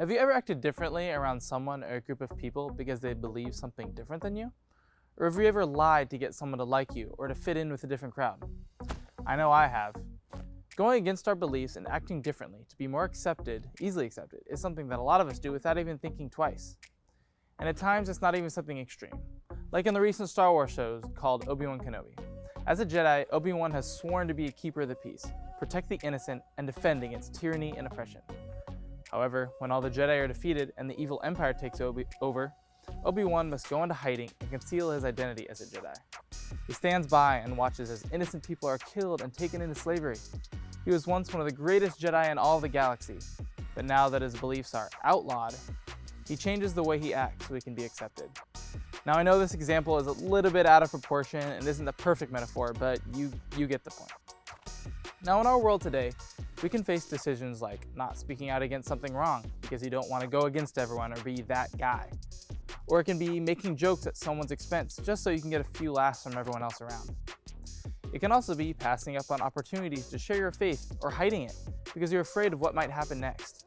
Have you ever acted differently around someone or a group of people because they believe something different than you? Or have you ever lied to get someone to like you or to fit in with a different crowd? I know I have. Going against our beliefs and acting differently to be more accepted, easily accepted, is something that a lot of us do without even thinking twice. And at times it's not even something extreme, like in the recent Star Wars shows called Obi-Wan Kenobi. As a Jedi, Obi-Wan has sworn to be a keeper of the peace, protect the innocent, and defend against tyranny and oppression. However, when all the Jedi are defeated and the evil Empire takes over, Obi-Wan must go into hiding and conceal his identity as a Jedi. He stands by and watches as innocent people are killed and taken into slavery. He was once one of the greatest Jedi in all of the galaxy, but now that his beliefs are outlawed, he changes the way he acts so he can be accepted. Now I know this example is a little bit out of proportion and isn't the perfect metaphor, but you get the point. Now in our world today, we can face decisions like not speaking out against something wrong because you don't want to go against everyone or be that guy. Or it can be making jokes at someone's expense just so you can get a few laughs from everyone else around. It can also be passing up on opportunities to share your faith or hiding it because you're afraid of what might happen next.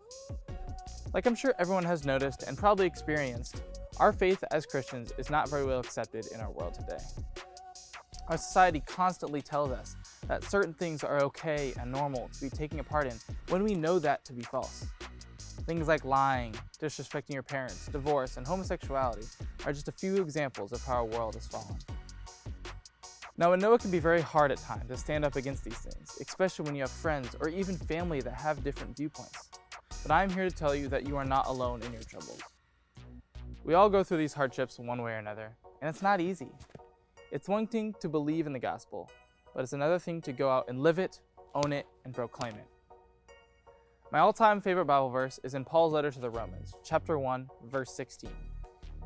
Like I'm sure everyone has noticed and probably experienced, our faith as Christians is not very well accepted in our world today. Our society constantly tells us that certain things are okay and normal to be taking a part in when we know that to be false. Things like lying, disrespecting your parents, divorce, and homosexuality are just a few examples of how our world has fallen. Now I know it can be very hard at times to stand up against these things, especially when you have friends or even family that have different viewpoints. But I'm here to tell you that you are not alone in your troubles. We all go through these hardships one way or another, and it's not easy. It's one thing to believe in the gospel, but it's another thing to go out and live it, own it, and proclaim it. My all-time favorite Bible verse is in Paul's letter to the Romans, chapter 1, verse 16.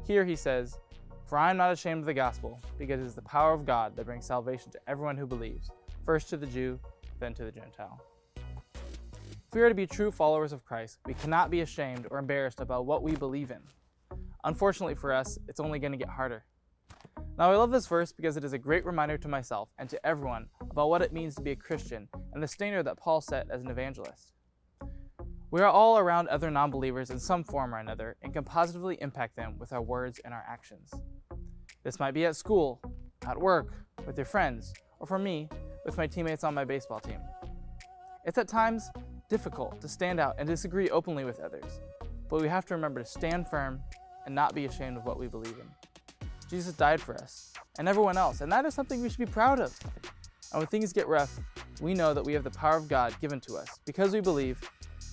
Here he says, "For I am not ashamed of the gospel, because it is the power of God that brings salvation to everyone who believes, first to the Jew, then to the Gentile." If we are to be true followers of Christ, we cannot be ashamed or embarrassed about what we believe in. Unfortunately for us, it's only going to get harder. Now I love this verse because it is a great reminder to myself and to everyone about what it means to be a Christian and the standard that Paul set as an evangelist. We are all around other non-believers in some form or another and can positively impact them with our words and our actions. This might be at school, at work, with your friends, or for me, with my teammates on my baseball team. It's at times difficult to stand out and disagree openly with others, but we have to remember to stand firm and not be ashamed of what we believe in. Jesus died for us and everyone else, and that is something we should be proud of. And when things get rough, we know that we have the power of God given to us because we believe,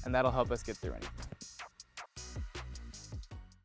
and that'll help us get through anything.